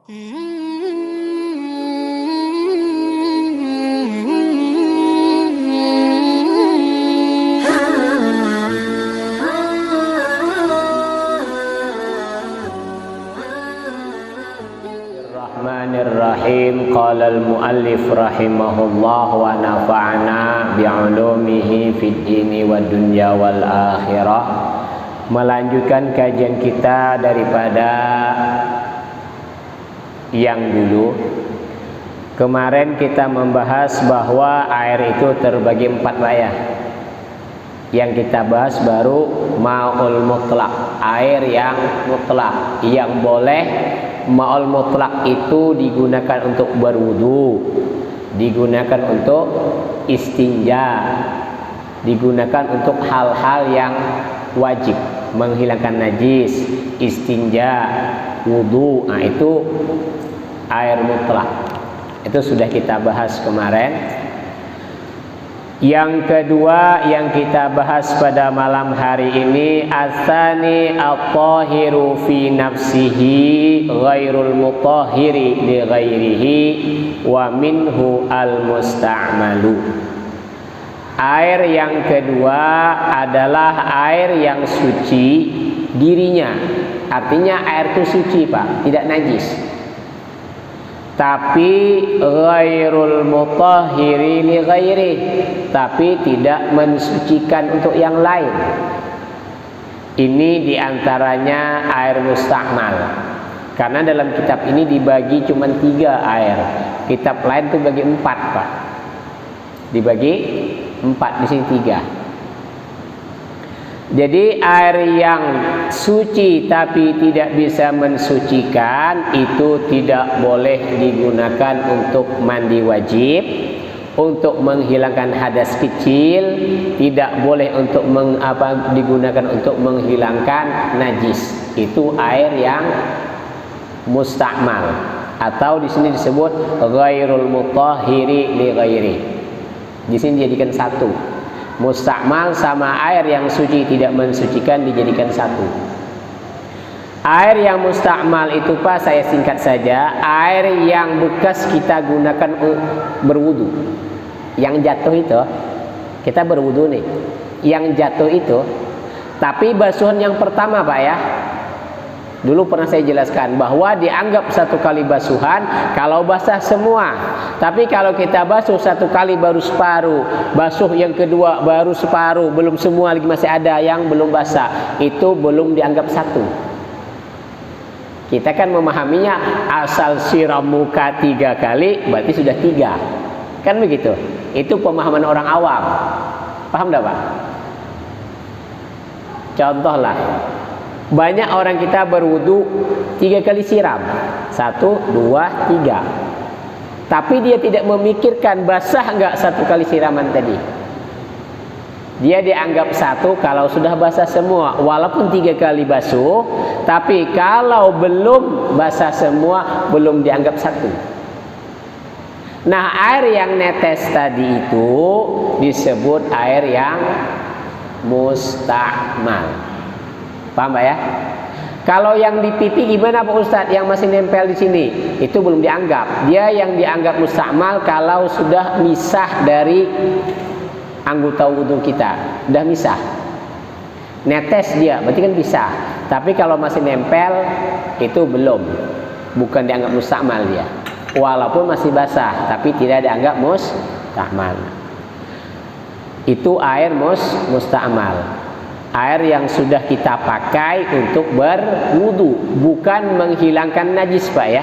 Bismillahirrahmanirrahim. Qala al-muallif rahimahullah wa nafa'ana bi'ulumihi fid dini wad dunya wal akhirah. Melanjutkan kajian kita daripada yang dulu. Kemarin kita membahas bahwa air itu terbagi 4 Pak ya. Yang kita bahas baru ma'ul mutlak, air yang mutlak, yang boleh. Ma'ul mutlak itu digunakan untuk berwudu, digunakan untuk istinja, digunakan untuk hal-hal yang wajib, menghilangkan najis, istinja, wudu. Nah itu air mutlak. Itu sudah kita bahas kemarin. Yang kedua yang kita bahas pada malam hari ini, asani at-tahiru fi nafsihi ghairul mutahhiri li ghairihi wa minhu al-musta'malu. Air yang kedua adalah air yang suci dirinya. Artinya air itu suci Pak, tidak najis. Tapi ghairul mutahhiri li ghairi, tapi tidak mensucikan untuk yang lain. Ini diantaranya air musta'mal. Karena dalam kitab ini dibagi cuma 3 air. Kitab lain itu bagi 4 Pak. Dibagi 4, di sini 3. Jadi air yang suci tapi tidak bisa mensucikan itu tidak boleh digunakan untuk mandi wajib, untuk menghilangkan hadas kecil, tidak boleh untuk digunakan untuk menghilangkan najis. Itu air yang musta'mal, atau di sini disebut ghairul mutahhiri li ghairi. Di sini dijadikan satu. Musta'mal sama air yang suci tidak mensucikan dijadikan satu. Air yang musta'mal itu Pak, saya singkat saja, air yang bekas kita gunakan berwudu. Yang jatuh itu, kita berwudu nih, yang jatuh itu, tapi basuhan yang pertama Pak ya. Dulu pernah saya jelaskan bahwa dianggap 1 kali basuhan kalau basah semua. Tapi kalau kita basuh 1 kali baru separuh, basuh yang kedua baru separuh, belum semua lagi masih ada yang belum basah, itu belum dianggap 1. Kita kan memahaminya asal siram muka 3 kali berarti sudah 3. Kan begitu. Itu pemahaman orang awam. Paham enggak Pak? Contohlah, banyak orang kita berwudu 3 kali siram, 1, 2, 3. Tapi dia tidak memikirkan basah enggak 1 kali siraman tadi. Dia dianggap 1 kalau sudah basah semua, walaupun 3 kali basuh, tapi kalau belum basah semua belum dianggap 1. Nah, air yang netes tadi itu disebut air yang musta'mal. Paham Pak ya? Kalau yang di pipi gimana Pak Ustadz? Yang masih nempel di sini, itu belum dianggap. Dia yang dianggap musta'mal kalau sudah misah dari anggota wudhu kita, udah misah. Netes dia, berarti kan bisa. Tapi kalau masih nempel, itu belum, bukan dianggap musta'mal dia. Walaupun masih basah, tapi tidak dianggap musta'mal. Itu air musta'mal. Air yang sudah kita pakai untuk berwudu, bukan menghilangkan najis Pak ya.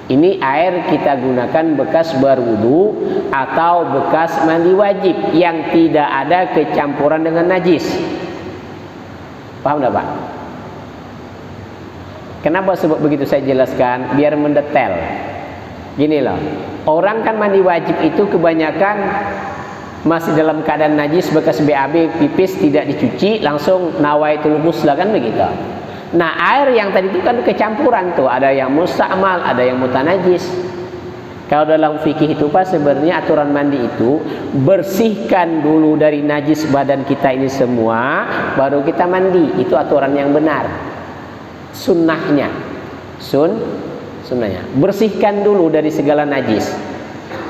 Ini air kita gunakan bekas berwudu atau bekas mandi wajib yang tidak ada kecampuran dengan najis. Paham enggak Pak? Kenapa sebab begitu saya jelaskan? Biar mendetail. Gini loh, orang kan mandi wajib itu kebanyakan masih dalam keadaan najis, bekas BAB, pipis tidak dicuci, langsung nawaitul ghusl kan begitu. Nah, air yang tadi itu kan kecampuran tuh, ada yang musta'mal, ada yang mutanajis. Kalau dalam fikih itu Pak, sebenarnya aturan mandi itu bersihkan dulu dari najis badan kita ini semua, baru kita mandi. Itu aturan yang benar. Sunnahnya. sebenarnya. Bersihkan dulu dari segala najis.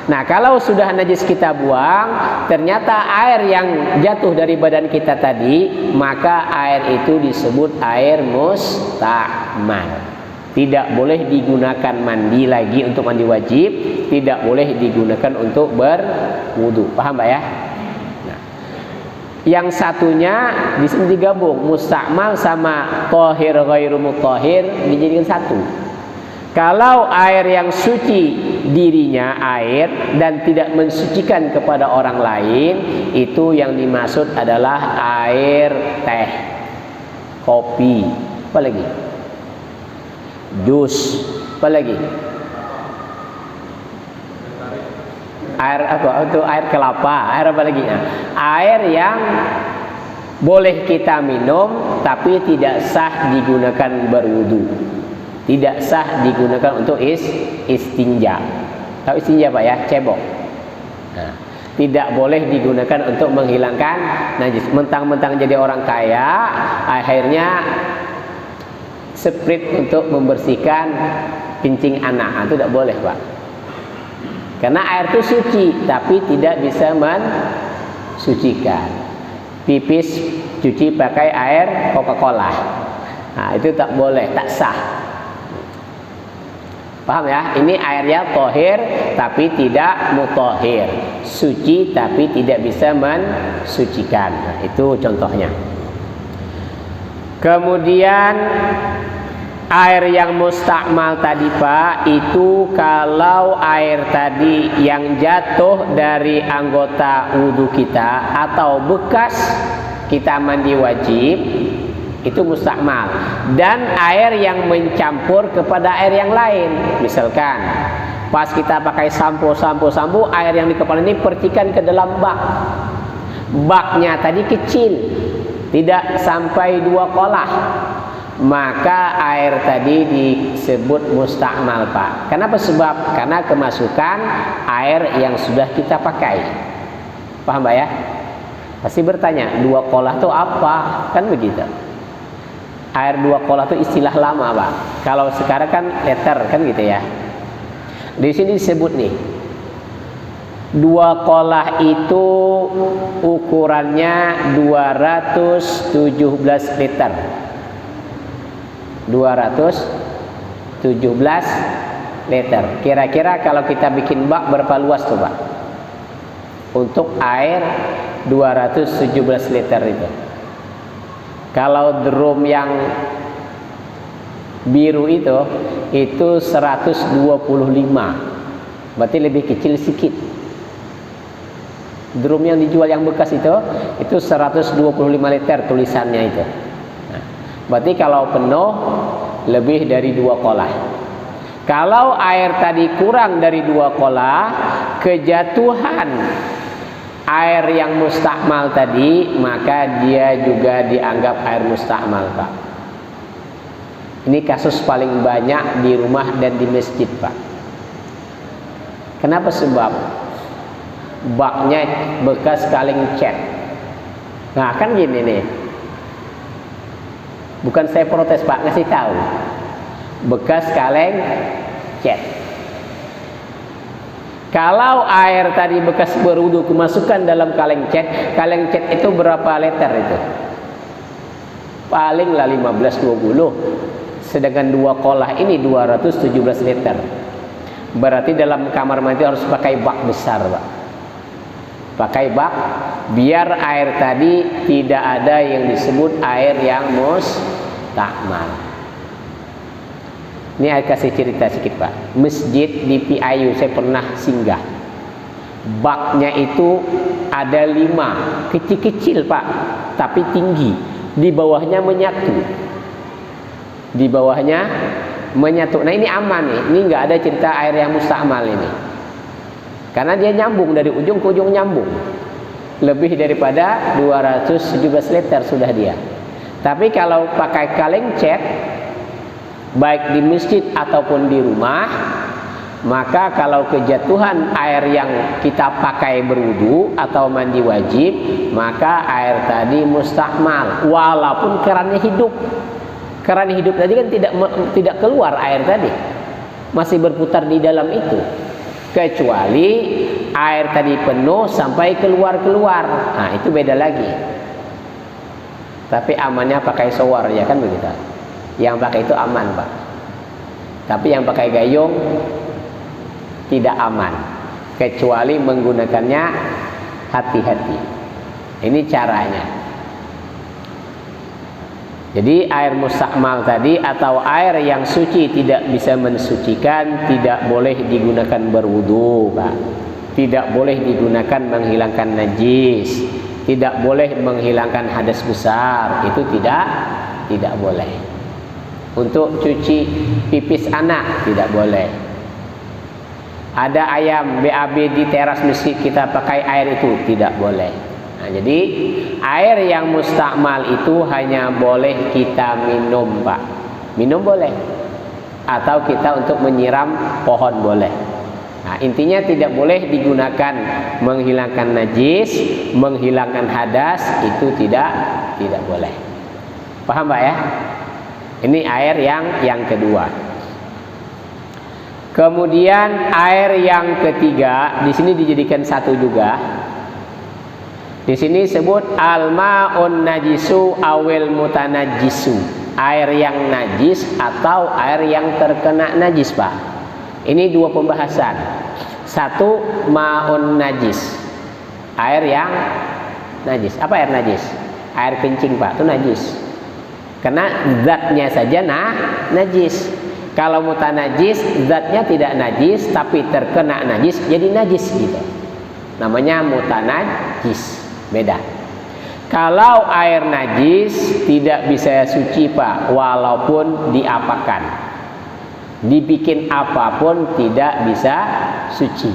Nah, kalau sudah najis kita buang, ternyata air yang jatuh dari badan kita tadi, maka air itu disebut air mustakmal. Tidak boleh digunakan mandi lagi untuk mandi wajib, tidak boleh digunakan untuk berwudu. Paham Pak ya? Nah, yang satunya di sini digabung, mustakmal sama tahir ghairu mutahhir dijadikan satu. Kalau air yang suci dirinya air dan tidak mensucikan kepada orang lain, itu yang dimaksud adalah air teh, kopi, apa lagi? Jus, apa lagi? Air apa? Itu air kelapa, air apa lagi? Air yang boleh kita minum tapi tidak sah digunakan berwudu. Tidak sah digunakan untuk istinja. Tahu istinja Pak ya? Cebok. Nah, tidak boleh digunakan untuk menghilangkan najis. Mentang-mentang jadi orang kaya, akhirnya sprit untuk membersihkan kencing anak. Itu tidak boleh Pak. Karena air itu suci, tapi tidak bisa mensucikan. Pipis cuci pakai air Coca-Cola. Nah, itu tak boleh, tak sah. Paham ya? Ini airnya tohir tapi tidak mutahhir, suci tapi tidak bisa mensucikan. Nah, itu contohnya. Kemudian air yang mustakmal tadi Pak, itu kalau air tadi yang jatuh dari anggota wudhu kita atau bekas kita mandi wajib, itu mustakmal. Dan air yang mencampur kepada air yang lain, misalkan pas kita pakai sampo, air yang di kepala ini percikan ke dalam bak. Baknya tadi kecil, tidak sampai 2 kolah, maka air tadi disebut mustakmal Pak. Kenapa? Sebab karena kemasukan air yang sudah kita pakai. Paham Pak ya? Pasti bertanya, 2 kolah itu apa? Kan begitu. Air 2 kolah itu istilah lama Pak. Kalau sekarang kan liter kan gitu ya. Di sini disebut nih, 2 kolah itu ukurannya 217 liter. 217 liter. Kira-kira kalau kita bikin bak berapa luas tuh Pak? Untuk air 217 liter itu. Kalau drum yang biru itu 125. Berarti lebih kecil sedikit. Drum yang dijual yang bekas itu 125 liter tulisannya itu. Nah, berarti kalau penuh lebih dari 2 kolah. Kalau air tadi kurang dari 2 kolah, kejatuhan air yang mustakmal tadi, maka dia juga dianggap air mustakmal Pak. Ini kasus paling banyak di rumah dan di masjid Pak. Kenapa? Sebab baknya bekas kaleng cat. Nah kan gini nih, bukan saya protes Pak, ngasih tahu, bekas kaleng cat. Kalau air tadi bekas berwudu kemasukan dalam kaleng cat itu berapa liter itu? Paling lah 15-20. Sedangkan 2 kolah ini 217 liter. Berarti dalam kamar mandi harus pakai bak besar Pak. Pakai bak biar air tadi tidak ada yang disebut air yang mustakmal. Ini saya kasih cerita sedikit Pak. Masjid di PIU saya pernah singgah. Baknya itu ada 5, kecil-kecil Pak, tapi tinggi. Di bawahnya menyatu. Di bawahnya menyatu. Nah ini aman nih. Ini nggak ada cerita air yang mustakmal ini. Karena dia nyambung dari ujung ke ujung nyambung. Lebih daripada 217 liter sudah dia. Tapi kalau pakai kaleng cat, baik di masjid ataupun di rumah, maka kalau kejatuhan air yang kita pakai berwudu atau mandi wajib, maka air tadi mustakmal walaupun kerannya hidup. Keran hidup tadi kan tidak keluar air tadi. masih berputar di dalam itu, kecuali air tadi penuh sampai keluar. Nah itu beda lagi. Tapi amannya pakai shower ya kan begitu. Yang pakai itu aman Pak. Tapi yang pakai gayung tidak aman, kecuali menggunakannya hati-hati. Ini caranya. Jadi air mustakmal tadi atau air yang suci tidak bisa mensucikan, tidak boleh digunakan berwudu, Pak. Tidak boleh digunakan menghilangkan najis, tidak boleh menghilangkan hadas besar, itu tidak boleh. Untuk cuci pipis anak tidak boleh. Ada ayam BAB di teras masjid kita pakai air itu tidak boleh. Nah, jadi air yang mustakmal itu hanya boleh kita minum, Pak. Minum boleh. Atau kita untuk menyiram pohon boleh. Nah, intinya tidak boleh digunakan menghilangkan najis, menghilangkan hadas, itu tidak boleh. Paham, Pak ya? Ini air yang kedua. Kemudian air yang ketiga di sini dijadikan satu juga. Di sini sebut al-ma'un najisu awil mutanajjisu. Air yang najis atau air yang terkena najis, Pak. Ini dua pembahasan. Satu, ma'un najis. Air yang najis. Apa air najis? Air kencing, Pak, itu najis. Karena zatnya saja najis. Kalau mutanajis, zatnya tidak najis tapi terkena najis jadi najis gitu. Namanya mutanajis. Beda. Kalau air najis tidak bisa suci, Pak, walaupun diapakan, dibikin apapun tidak bisa suci.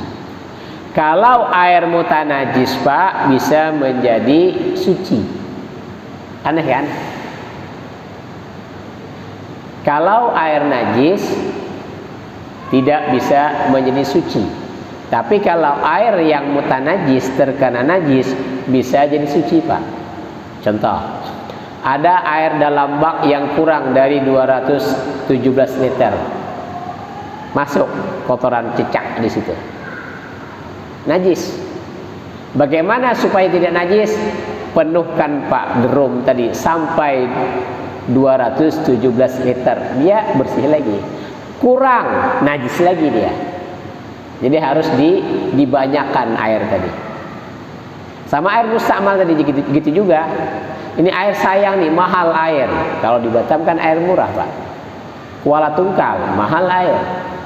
Kalau air mutanajis, Pak, bisa menjadi suci. Aneh kan? Kalau air najis tidak bisa menjadi suci. Tapi kalau air yang mutanajis terkena najis bisa jadi suci, Pak. Contoh, ada air dalam bak yang kurang dari 217 liter. Masuk kotoran cicak di situ. Najis. Bagaimana supaya tidak najis? Penuhkan, Pak, drum tadi sampai 217 liter. Dia bersih lagi. Kurang, najis lagi dia. Jadi harus dibanyakan air tadi. Sama air mustakmal tadi gitu juga. Ini air sayang nih, mahal air. Kalau di Batam kan air murah, Pak. Kuala Tungkal mahal air.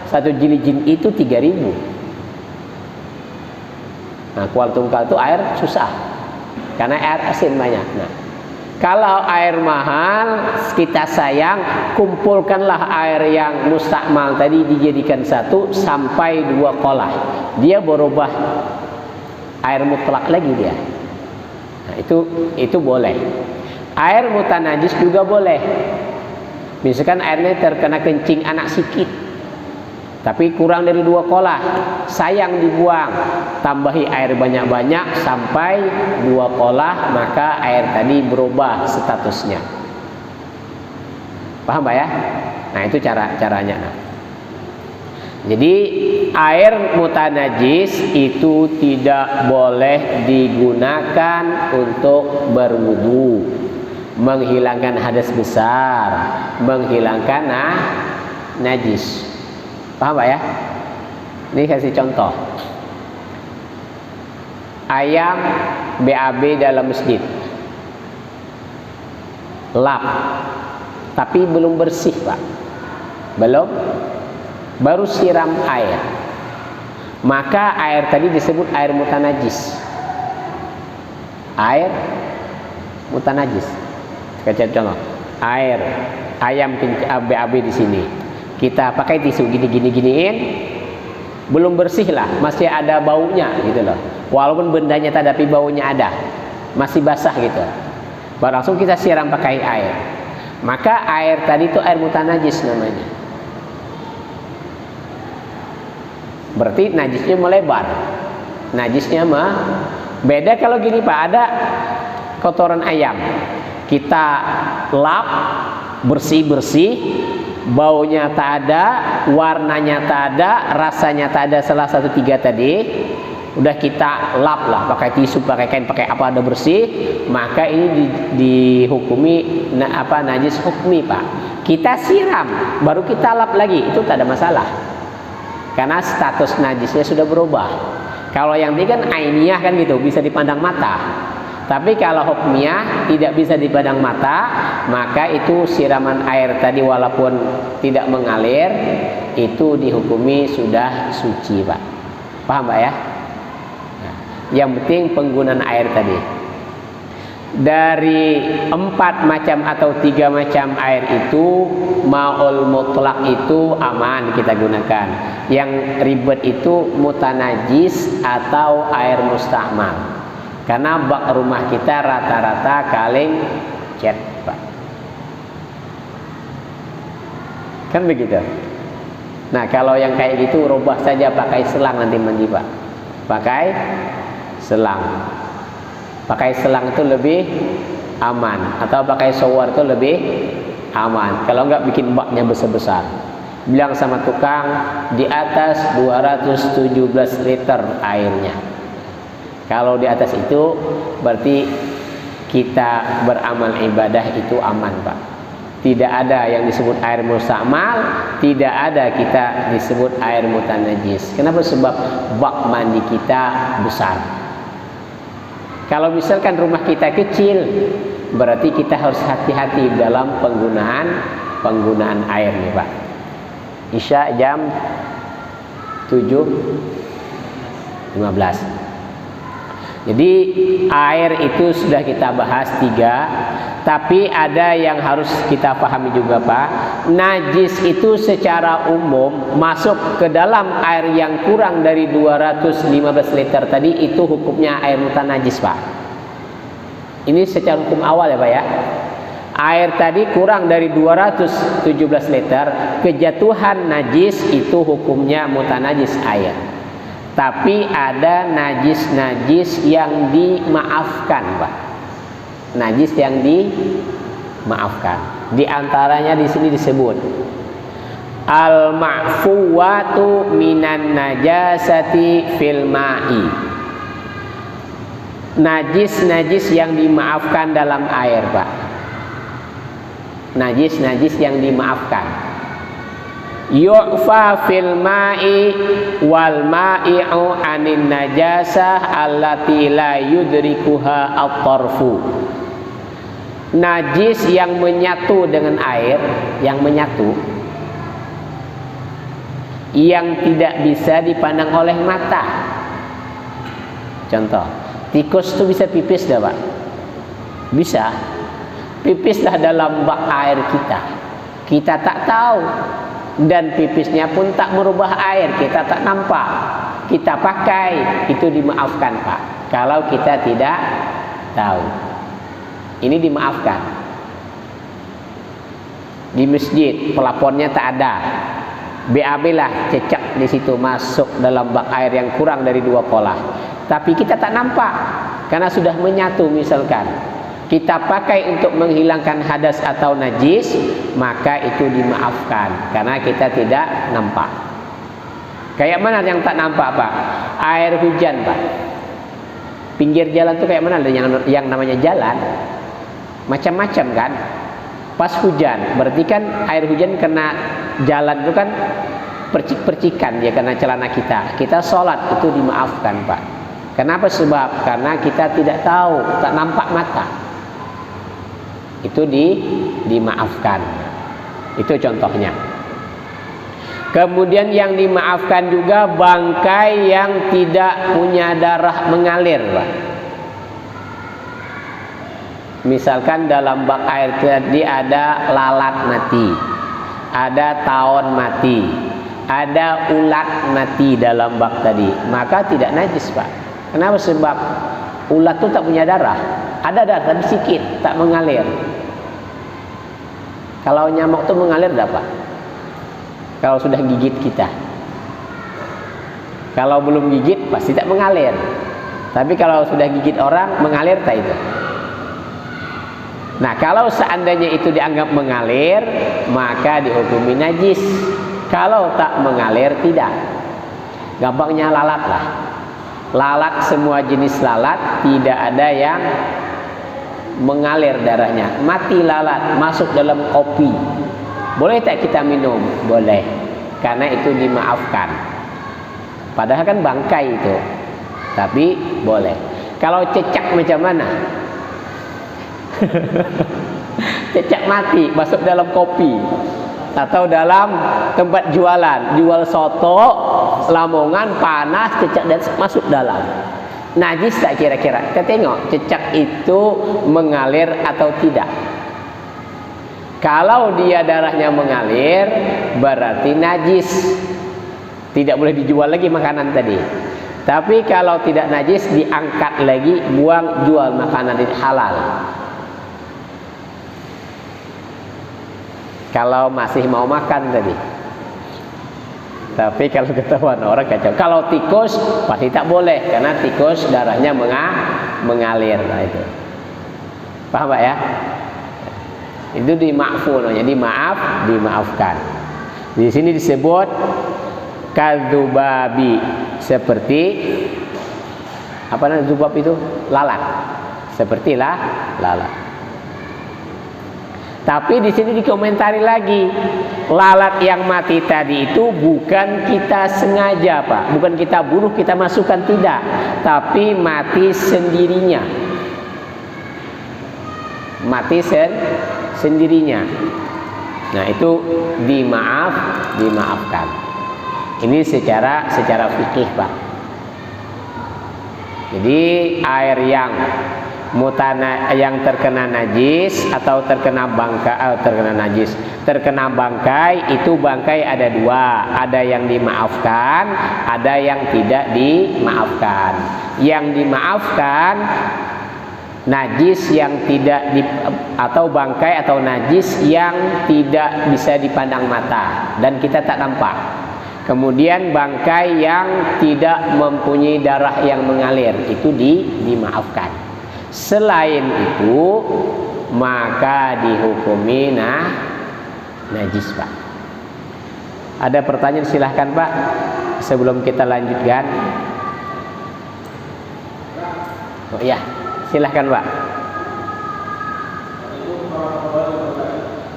Satu jilijin itu 3.000. Nah, Kuala Tungkal itu air susah. Karena air asin banyak. Nah, kalau air mahal kita sayang, kumpulkanlah air yang mustakmal tadi dijadikan satu sampai 2 kolah. Dia berubah air mutlak lagi dia. Nah, itu boleh. Air mutanajis juga boleh. Misalkan airnya terkena kencing anak sikit, tapi kurang dari 2 kolah, sayang dibuang. Tambahi air banyak-banyak sampai 2 kolah, maka air tadi berubah statusnya. Paham, Pak ya? Nah, itu caranya. Nah. Jadi air mutanajis itu tidak boleh digunakan untuk berwudu, menghilangkan hadas besar, menghilangkan najis. Paham, Pak ya? Ini kasih contoh. Ayam BAB dalam masjid. Lap. Tapi belum bersih, Pak. Belum. Baru siram air. Maka air tadi disebut air mutanajis. Air mutanajis. Kasih contoh. Air ayam BAB di sini. Kita pakai tisu giniin, belum bersih lah, masih ada baunya gitu loh. Walaupun bendanya tak ada, tapi baunya ada, masih basah gitu. Baru langsung kita siram pakai air. Maka air tadi itu air mutanajis namanya. Berarti najisnya melebar. Najisnya beda kalau gini, Pak, ada kotoran ayam. Kita lap bersih-bersih, baunya tak ada, warnanya tak ada, rasanya tak ada, salah satu tiga tadi, udah kita lap lah pakai tisu, pakai kain, pakai apa ada bersih, maka ini dihukumi najis hukmi, Pak. Kita siram baru kita lap lagi, itu tak ada masalah karena status najisnya sudah berubah. Kalau yang ini kan ainiyah kan gitu, bisa dipandang mata. Tapi kalau hukmiyah tidak bisa dipandang mata, maka itu siraman air tadi walaupun tidak mengalir, itu dihukumi sudah suci, Pak. Paham, Pak ya? Nah, yang penting penggunaan air tadi. Dari 4 macam atau 3 macam air itu, ma'ul mutlak itu aman kita gunakan. Yang ribet itu mutanajis atau air musta'mal. Karena bak rumah kita rata-rata kaleng cat, Pak. Kan begitu. Nah, kalau yang kayak gitu rubah saja pakai selang nanti mandi, Pak. Pakai selang. Pakai selang itu lebih aman, atau pakai shower itu lebih aman. Kalau enggak bikin baknya besar-besar. Bilang sama tukang di atas 217 liter airnya. Kalau di atas itu berarti kita beramal ibadah itu aman, Pak. Tidak ada yang disebut air musta'mal, tidak ada kita disebut air mutanajis. Kenapa? Sebab bak mandi kita besar. Kalau misalkan rumah kita kecil, berarti kita harus hati-hati dalam penggunaan air nih, Pak. Isya jam 7.15. Jadi air itu sudah kita bahas 3, tapi ada yang harus kita pahami juga, Pak. Najis itu secara umum masuk ke dalam air yang kurang dari 215 liter tadi, itu hukumnya air mutanajis, Pak. Ini secara hukum awal ya, Pak ya. Air tadi kurang dari 217 liter, kejatuhan najis itu hukumnya mutanajis air. Tapi ada najis-najis yang dimaafkan, Pak. Najis yang dimaafkan. Di antaranya di sini disebut al-ma'fuwatu minan najasati fil ma'i. Najis-najis yang dimaafkan dalam air, Pak. Najis-najis yang dimaafkan. Yu'fa fil ma'i wal ma'i'u anin najasah allati la yudrikuha at-tarfu. Najis yang menyatu dengan air, yang menyatu, yang tidak bisa dipandang oleh mata. Contoh, tikus itu bisa pipis dah, Pak? Bisa. Pipislah dalam bak air kita. Kita tak tahu. Dan pipisnya pun tak merubah air, kita tak nampak, kita pakai, itu dimaafkan, Pak. Kalau kita tidak tahu, ini dimaafkan. Di masjid pelapornya tak ada, BAB lah cecak di situ, masuk dalam bak air yang kurang dari 2 kolah, tapi kita tak nampak karena sudah menyatu. Misalkan kita pakai untuk menghilangkan hadas atau najis, maka itu dimaafkan karena kita tidak nampak. Kayak mana yang tak nampak, Pak? Air hujan, Pak. Pinggir jalan tuh kayak mana yang namanya jalan? Macam-macam kan? Pas hujan, berarti kan air hujan kena jalan itu kan percik-percikan dia kena celana kita. Kita sholat itu dimaafkan, Pak. Kenapa? Sebab karena kita tidak tahu, tak nampak mata. Itu dimaafkan. Itu contohnya. Kemudian yang dimaafkan juga bangkai yang tidak punya darah mengalir, Pak. Misalkan dalam bak air tadi ada lalat mati, ada tawon mati, ada ulat mati dalam bak tadi, maka tidak najis, Pak. Kenapa? Sebab ulat itu tak punya darah. Ada darah tapi sedikit, tak mengalir. Kalau nyamuk itu mengalir enggak, Pak? Kalau sudah gigit kita. Kalau belum gigit pasti tak mengalir. Tapi kalau sudah gigit orang, mengalir tak itu? Nah, kalau seandainya itu dianggap mengalir, maka dihukumi najis. Kalau tak mengalir, tidak. Gampangnya lalat lah. Lalat, semua jenis lalat, tidak ada yang mengalir darahnya. Mati lalat, masuk dalam kopi, boleh tak kita minum? Boleh, karena itu dimaafkan. Padahal kan bangkai itu, tapi boleh. Kalau cecak macam mana? Cecak mati masuk dalam kopi atau dalam tempat jualan, jual soto, Lamongan, panas, cecak dan masuk dalam. Najis tak kira-kira? Kita tengok cecak itu mengalir atau tidak. Kalau dia darahnya mengalir, berarti najis. Tidak boleh dijual lagi makanan tadi. Tapi kalau tidak najis, diangkat lagi, buang, jual makanan itu halal. Kalau masih mau makan tadi. Tapi kalau ketahuan orang kacau. Kalau tikus pasti tak boleh, karena tikus darahnya mengalir. Nah, itu. Paham Pak ya? Itu dimaafun, jadi maaf, dimaafkan. Di sini disebut kadzubabi, seperti apa namanya zubab itu? Lalat. Sepertilah lalat. Tapi di sini dikomentari lagi, lalat yang mati tadi itu bukan kita sengaja Pak, bukan kita bunuh, kita masukkan, tidak, tapi mati sendirinya, mati sendirinya. Nah itu dimaafkan. Ini secara fikih Pak. Jadi air yang terkena najis atau terkena bangkai, itu bangkai ada dua, ada yang dimaafkan, ada yang tidak dimaafkan. Yang dimaafkan najis yang tidak atau bangkai atau najis yang tidak bisa dipandang mata dan kita tak nampak. Kemudian bangkai yang tidak mempunyai darah yang mengalir, itu dimaafkan. Selain itu maka dihukumi najis Pak. Ada pertanyaan silahkan Pak, sebelum kita lanjutkan. Oh iya, silahkan Pak.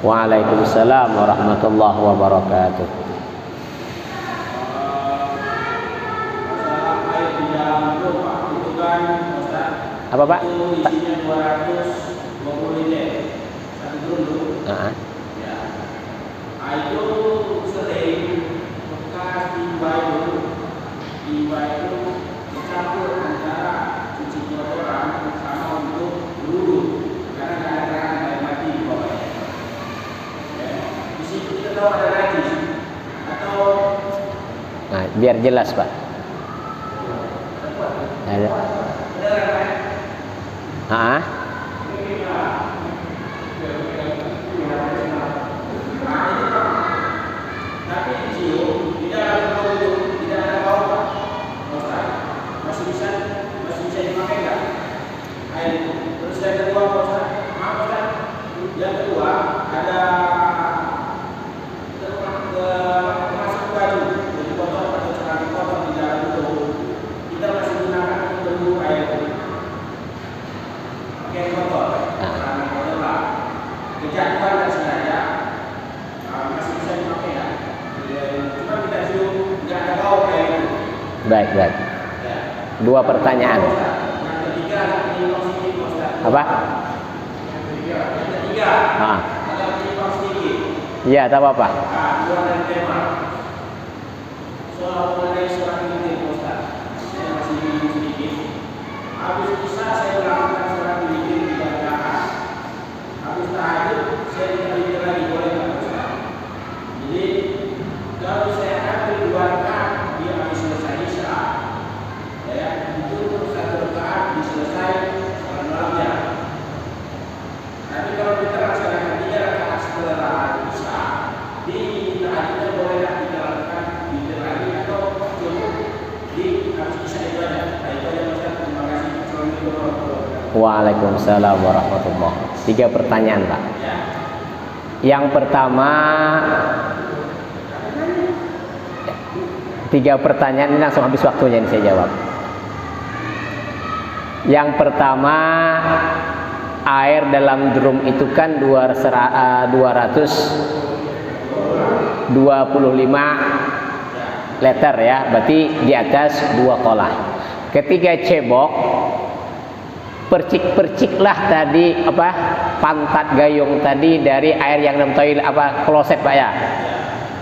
Waalaikumsalam warahmatullahi wabarakatuh. Apa Pak? Isinya 220 liter satu drum. Ya. Itu sering bekas timba itu dicampur antara cuci kotoran sama untuk dulu, karena nggak ada terang air mati di bawahnya. Ya. Di situ kita tahu ada najis atau. Nah, biar jelas Pak. Ada. Hah? Tapi dicium, tidak ada bau, tidak ada bau Pak. Masih bisa dipakai nggak air itu? Terus yang kedua Pak Ustaz, maaf Ustaz, yang kedua ada termasuk baju, jadi kotor atau celana kotor di dalam itu, kita masih gunakan untuk air itu. Pakai kotor, celana kotor lah. Kejatuhan dan sengaja masih bisa dipakai ya. Cuma kita cium nggak ada bau kayak itu. Baik. Ya. Dua pertanyaan. Yang ketiga ada penyimpan sedikit Ustaz. Apa? Yang ketiga. Ada penyimpan sedikit. Iya, tak apa-apa. Nah, keluar dari tema. Soal mengenai surat witir Ustaz. Saya masih bingung sedikit. Habis bisa saya melakukan surat witir di bacaan. Habis tahajud saya tidak witir lagi, boleh nggak Ustaz? Jadi kalau saya ambil 2 rakaat dia habis selesai isya, ya itu 1 rakaat diselesai salat malamnya. Tapi kalau kita laksanakan 3 rakaat setelah isya, di tahajudnya boleh nggak kita lakukan witir lagi atau cukup di habis isya itu aja? Nah, itu aja Ustaz. Terima kasih. Assalamualaikum warahmatullahi wabarakatuh. Waalaikumsalam warahmatullahi. 3 pertanyaan, Pak. Yang pertama, 3 pertanyaan ini langsung habis waktunya ini saya jawab. Yang pertama, air dalam drum itu kan 225 liter ya, berarti di atas 2 kolah. Ketika cebok, percik-perciklah tadi pantat gayung tadi dari air yang dalam toilet kloset Pak ya,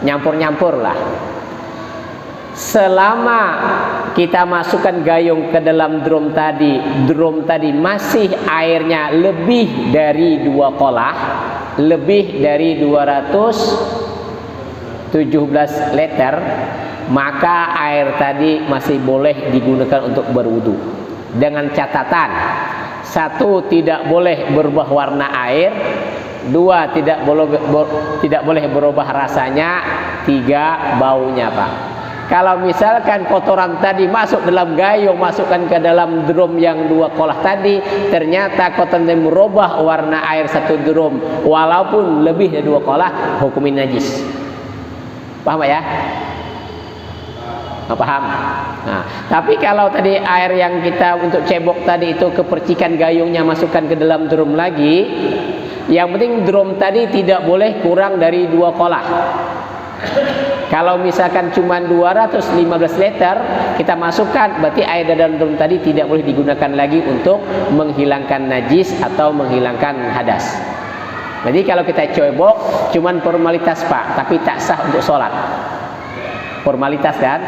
nyampur-nyampur lah. Selama kita masukkan gayung ke dalam drum tadi masih airnya lebih dari 2 kolah, lebih dari 217 liter, maka air tadi masih boleh digunakan untuk berwudu. Dengan catatan, 1, tidak boleh berubah warna air, 2, tidak boleh berubah rasanya, 3, baunya Pak. Kalau misalkan kotoran tadi masuk dalam gayung, masukkan ke dalam drum yang 2 kolah tadi, ternyata kotoran tadi merubah warna air 1 drum walaupun lebih dari 2 kolah, hukumin najis. Paham Pak ya? Nggak paham? Nah, tapi kalau tadi air yang kita untuk cebok tadi itu kepercikan gayungnya masukkan ke dalam drum lagi, yang penting drum tadi tidak boleh kurang dari 2 kolah. Kalau misalkan cuma 215 liter kita masukkan, berarti air dalam drum tadi tidak boleh digunakan lagi untuk menghilangkan najis atau menghilangkan hadas. Jadi kalau kita cebok cuman formalitas Pak, tapi tak sah untuk sholat. Formalitas kan?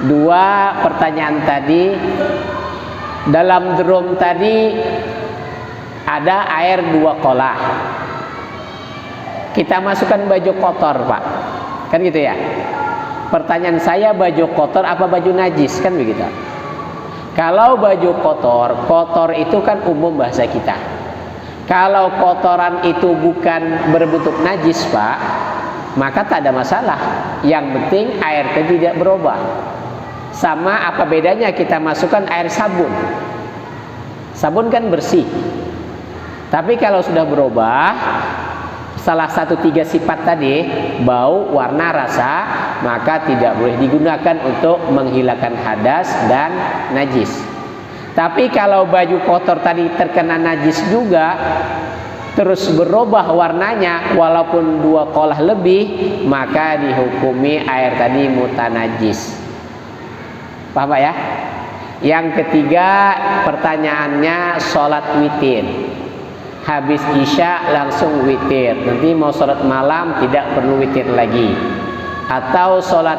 2 pertanyaan tadi, dalam drum tadi ada air 2 kolah. Kita masukkan baju kotor Pak, kan gitu ya. Pertanyaan saya, baju kotor apa baju najis, kan begitu. Kalau baju kotor itu kan umum bahasa kita. Kalau kotoran itu bukan berbentuk najis Pak, maka tak ada masalah. Yang penting air itu tidak berubah. Sama apa bedanya kita masukkan air sabun? Sabun kan bersih. Tapi kalau sudah berubah salah satu 3 sifat tadi, bau, warna, rasa, maka tidak boleh digunakan untuk menghilangkan hadas dan najis. Tapi kalau baju kotor tadi terkena najis juga, terus berubah warnanya walaupun 2 kolah lebih, maka dihukumi air tadi mutanajis. Paham Pak ya? Yang ketiga pertanyaannya, sholat witir. Habis isya langsung witir, nanti mau sholat malam tidak perlu witir lagi. Atau sholat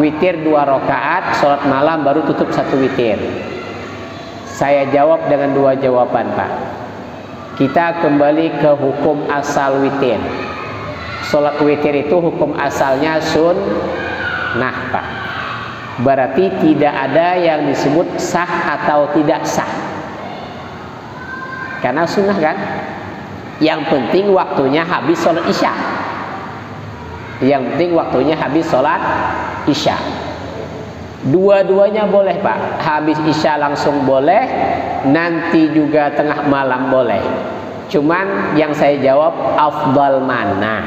witir 2 rakaat, sholat malam baru tutup 1 witir. Saya jawab dengan 2 jawaban Pak. Kita kembali ke hukum asal witir. Sholat witir itu hukum asalnya sunnah Pak. Berarti tidak ada yang disebut sah atau tidak sah, karena sunnah kan. Yang penting waktunya habis sholat isya. Yang penting waktunya habis sholat isya. Dua-duanya boleh Pak. Habis isya langsung boleh, nanti juga tengah malam boleh. Cuman yang saya jawab afdal mana.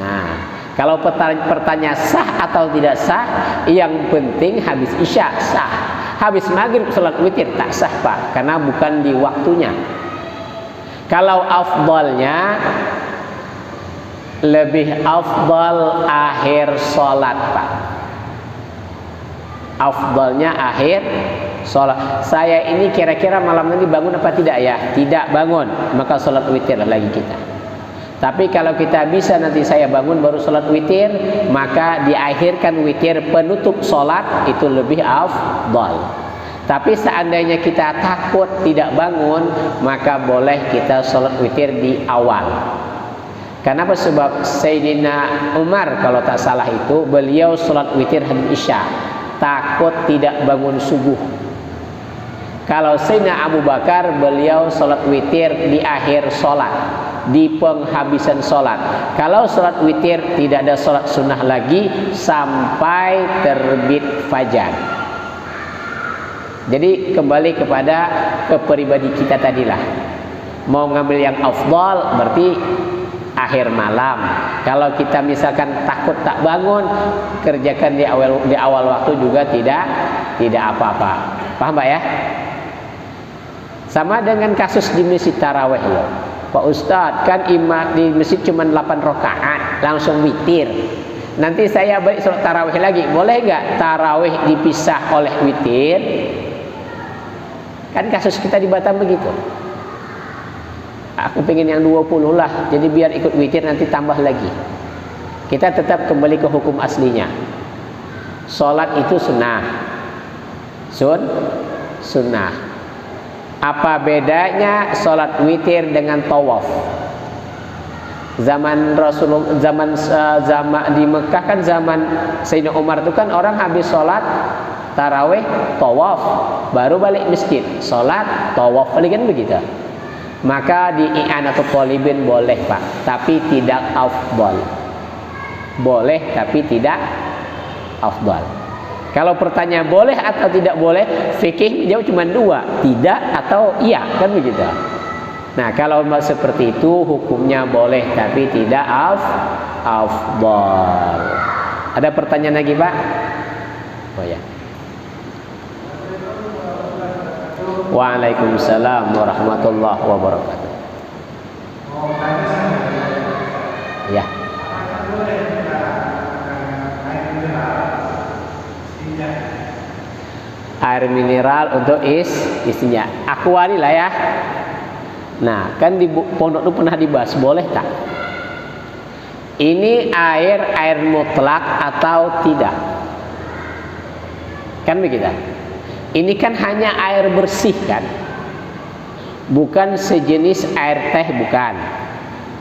Nah, kalau pertanyaan sah atau tidak sah, yang penting habis isya sah. Habis maghrib sholat witir tak sah Pak, karena bukan di waktunya. Kalau afdalnya, lebih afdal akhir sholat Pak. Afdalnya akhir sholat. Saya ini kira-kira malam nanti bangun apa tidak ya? Tidak bangun, maka sholat witir lagi kita. Tapi kalau kita bisa nanti saya bangun baru sholat witir, maka diakhirkan witir penutup sholat, itu lebih afdal. Tapi seandainya kita takut tidak bangun, maka boleh kita sholat witir di awal. Kenapa? Sebab Sayyidina Umar kalau tak salah itu, beliau sholat witir habis isya, takut tidak bangun subuh. Kalau Sayyidina Abu Bakar, beliau sholat witir di akhir sholat, di penghabisan sholat. Kalau sholat witir tidak ada sholat sunnah lagi sampai terbit fajar. Jadi kembali kepada kepribadi kita tadilah. Mau ngambil yang afdal berarti akhir malam. Kalau kita misalkan takut tak bangun, kerjakan di awal waktu juga tidak apa-apa. Paham Pak ya? Sama dengan kasus di masjid tarawih loh. Pak Ustadz, kan imam di masjid cuma 8 rakaat, langsung witir. Nanti saya balik sholat tarawih lagi, boleh nggak tarawih dipisah oleh witir? Kan kasus kita di Batam begitu. Aku pengen yang 20 lah, jadi biar ikut witir nanti tambah lagi. Kita tetap kembali ke hukum aslinya. Sholat itu sunnah. Sunnah. Apa bedanya sholat witir dengan tawaf? Zaman Rasulullah, zaman di Mekah kan, zaman Sayyidina Umar itu kan orang habis sholat tarawih, tawaf, baru balik masjid, sholat, tawaf, balik kan begitu. Maka di i'anatul thalibin boleh Pak, tapi tidak afdal. Boleh tapi tidak afdal. Kalau pertanyaan boleh atau tidak boleh, fikih jawab cuma 2, tidak atau iya, kan begitu. Nah, kalau seperti itu hukumnya boleh tapi tidak afdal. Ada pertanyaan lagi Pak? Oh ya. Waalaikumsalam warahmatullahi wabarakatuh. Ya. Air mineral untuk istinja. Aquari lah ya. Nah, kan di pondok itu pernah dibahas, boleh tak? Ini air mutlak atau tidak? Kan begitu. Ini kan hanya air bersih kan? Bukan sejenis air teh, bukan.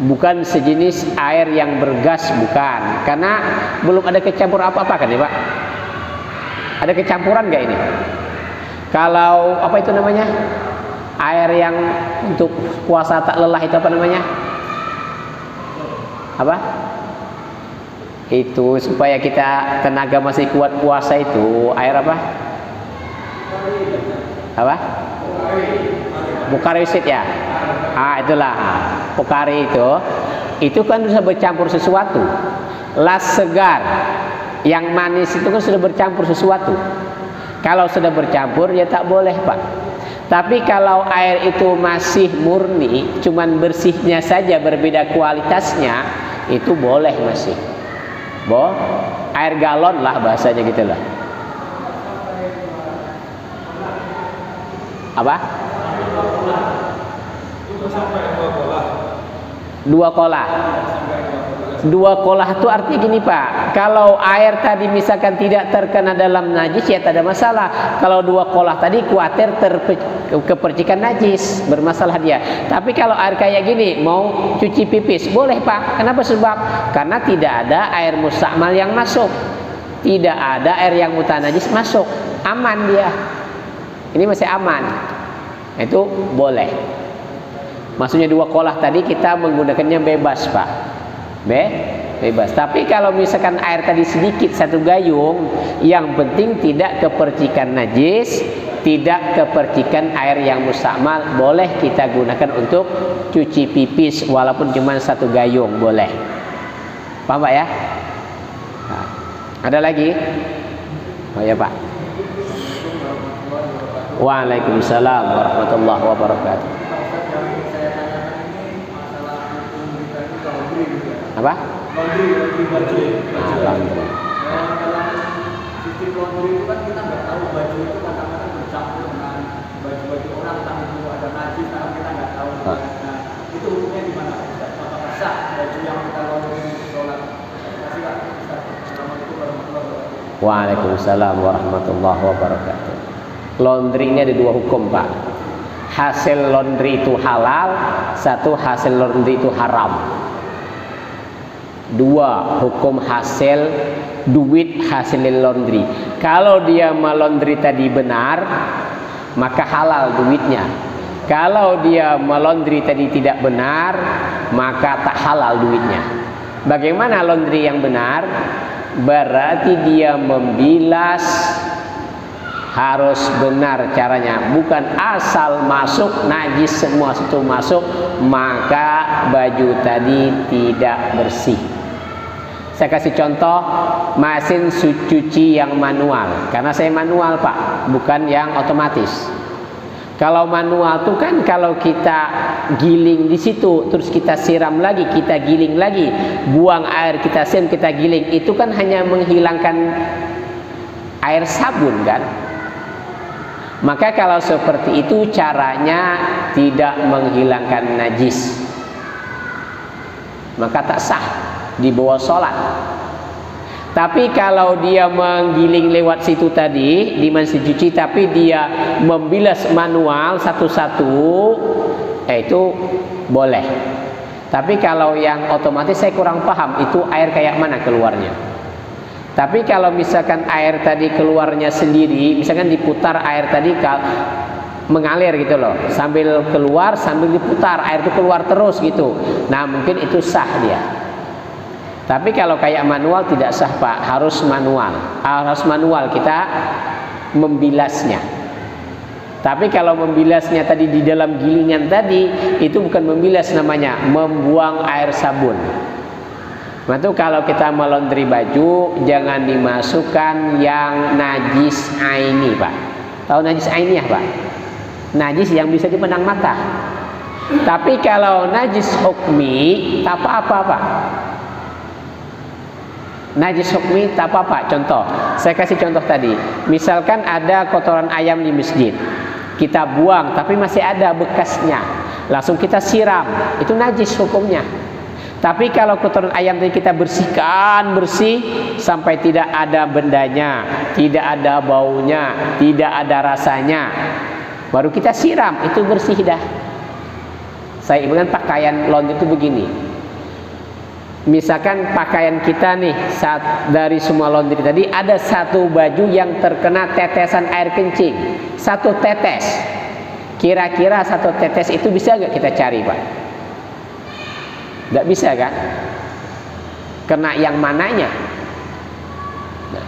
Bukan sejenis air yang bergas, bukan. Karena belum ada kecampur apa-apa kan ya Pak? Ada kecampuran nggak ini? Kalau apa itu namanya? Air yang untuk puasa tak lelah itu apa namanya? Apa? Itu supaya kita tenaga masih kuat puasa itu air apa? Apa? Bukarisit ya? Itulah Pokari itu kan bisa bercampur sesuatu. Las segar yang manis itu kan sudah bercampur sesuatu. Kalau sudah bercampur ya tak boleh Pak. Tapi kalau air itu masih murni, cuman bersihnya saja berbeda kualitasnya, itu boleh masih. Air galon lah bahasanya gitu lah. Apa? 2 kolah. 2 kolah itu artinya gini Pak, kalau air tadi misalkan tidak terkena dalam najis ya tak ada masalah. Kalau 2 kolah tadi khawatir kepercikan najis, bermasalah dia. Tapi kalau air kayak gini mau cuci pipis boleh Pak. Kenapa? Sebab karena tidak ada air mustakmal yang masuk, tidak ada air yang mutanajis masuk, aman dia. Ini masih aman, itu boleh. Maksudnya 2 kolah tadi kita menggunakannya bebas Pak. Bebas. Tapi kalau misalkan air tadi sedikit 1 gayung, yang penting tidak kepercikan najis, tidak kepercikan air yang mustakmal, boleh kita gunakan untuk cuci pipis walaupun cuma 1 gayung, boleh. Paham Pak ya? Nah, ada lagi? Oh ya Pak. Waalaikumsalam warahmatullahi wabarakatuh. Apa? Laundry. Laundry. Sistem laundry itu kan kita nggak tahu, baju itu kadang-kadang bercampur dengan baju-baju orang, entah itu ada najis, karena kita nggak tahu. Nah, itu hukumnya gimana? Apakah sah baju yang kita laundry sholat? Masih Pak? Assalamualaikum warahmatullahi wabarakatuh. Waalaikumsalam warahmatullahi wabarakatuh. Laundry ini ada 2 hukum Pak. Hasil laundry itu halal, 1 hasil laundry itu haram. 2 hukum hasil duit hasil laundry. Kalau dia melondri tadi benar, maka halal duitnya. Kalau dia melondri tadi tidak benar, maka tak halal duitnya. Bagaimana laundry yang benar? Berarti dia membilas Harus benar caranya, bukan asal masuk najis semua itu masuk maka baju tadi tidak bersih. Saya kasih contoh mesin cuci yang manual, karena saya manual Pak, bukan yang otomatis. Kalau manual tuh kan kalau kita giling di situ, terus kita siram lagi, kita giling lagi, buang air, kita siram, kita giling, itu kan hanya menghilangkan air sabun kan. Maka kalau seperti itu caranya tidak menghilangkan najis, maka tak sah dibawa sholat. Tapi kalau dia menggiling lewat situ tadi di mesin cuci, tapi dia membilas manual satu-satu, itu boleh. Tapi kalau yang otomatis saya kurang paham itu air kayak mana keluarnya. Tapi kalau misalkan air tadi keluarnya sendiri, misalkan diputar air tadi mengalir gitu loh, sambil keluar sambil diputar air itu keluar terus gitu, nah mungkin itu sah dia. Tapi kalau kayak manual tidak sah Pak, harus manual kita membilasnya. Tapi kalau membilasnya tadi di dalam gilingan tadi, itu bukan membilas namanya, membuang air sabun. Maka kalau kita melondri baju jangan dimasukkan yang najis aini Pak. Tahu najis aini ya Pak? Najis yang bisa dipandang mata. Tapi kalau najis hukmi tak apa-apa Pak. Najis hukmi tak apa-apa. Contoh, saya kasih contoh tadi. Misalkan ada kotoran ayam di masjid, kita buang tapi masih ada bekasnya, langsung kita siram, itu najis hukumnya. Tapi kalau kotoran ayam tadi kita bersihkan bersih sampai tidak ada bendanya, tidak ada baunya, tidak ada rasanya, baru kita siram, itu bersih dah. Saya ingat pakaian laundry itu begini. Misalkan pakaian kita nih, saat dari semua laundry tadi ada satu baju yang terkena tetesan air kencing, satu tetes. Kira-kira satu tetes itu bisa gak kita cari Pak? Tidak bisa kan? Kena yang mananya? Nah,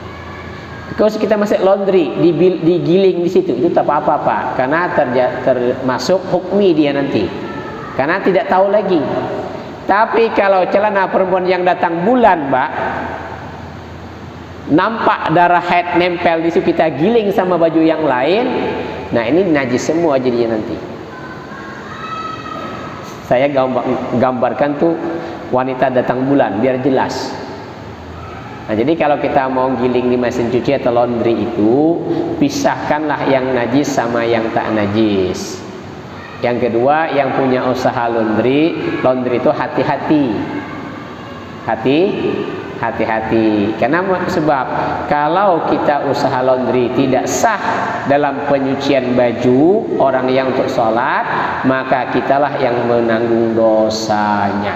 kalau kita masuk laundry, digiling di situ, itu tak apa-apa Pak, karena termasuk hukmi dia nanti, karena tidak tahu lagi. Tapi kalau celana perempuan yang datang bulan Pak, nampak darah haid nempel di situ, kita giling sama baju yang lain, nah ini najis semua jadinya nanti. Saya gambarkan tuh wanita datang bulan biar jelas. Nah, jadi kalau kita mau giling di mesin cuci atau laundry itu, pisahkanlah yang najis sama yang tak najis. Yang kedua, yang punya usaha laundry itu hati-hati. Hati-hati. Karena sebab kalau kita usaha laundry tidak sah dalam penyucian baju orang yang untuk sholat, maka kitalah yang menanggung dosanya.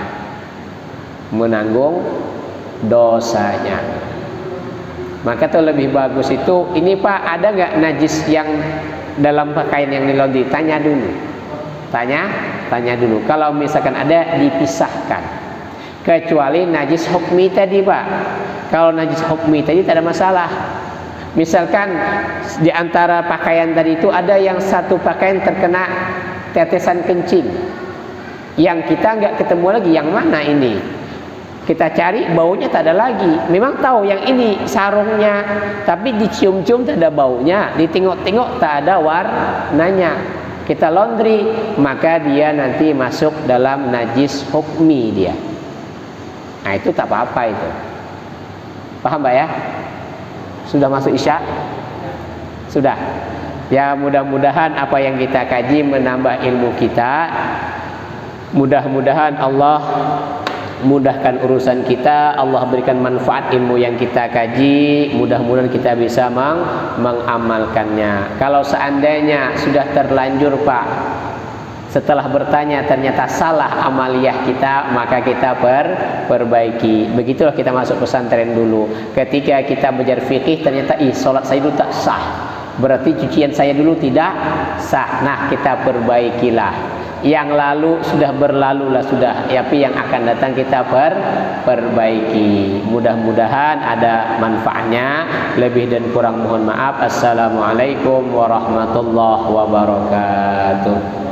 Maka itu lebih bagus itu, ini Pak, ada nggak najis yang dalam pakaian yang di laundry? Tanya dulu. Tanya dulu. Kalau misalkan ada, dipisahkan. Kecuali najis hukmi tadi Pak. Kalau najis hukmi tadi tidak ada masalah. Misalkan di antara pakaian tadi itu ada yang satu pakaian terkena tetesan kencing, yang kita nggak ketemu lagi yang mana ini. Kita cari baunya tak ada lagi. Memang tahu yang ini sarungnya, tapi dicium-cium tak ada baunya, ditengok-tengok tak ada warnanya. Kita laundry, maka dia nanti masuk dalam najis hukmi dia. Nah itu tak apa-apa itu. Paham Mbak ya? Sudah masuk Isya? Sudah. Ya mudah-mudahan apa yang kita kaji menambah ilmu kita. Mudah-mudahan Allah mudahkan urusan kita, Allah berikan manfaat ilmu yang kita kaji, mudah-mudahan kita bisa mengamalkannya. Kalau seandainya sudah terlanjur Pak, setelah bertanya ternyata salah amaliyah kita, maka kita perbaiki. Begitulah kita masuk pesantren dulu. Ketika kita belajar fikih ternyata sholat saya dulu tak sah, berarti cucian saya dulu tidak sah. Nah kita perbaikilah. yang lalu sudah berlalu lah sudah, tapi yang akan datang kita perbaiki. Mudah-mudahan ada manfaatnya. Lebih dan kurang mohon maaf. Assalamualaikum warahmatullahi wabarakatuh.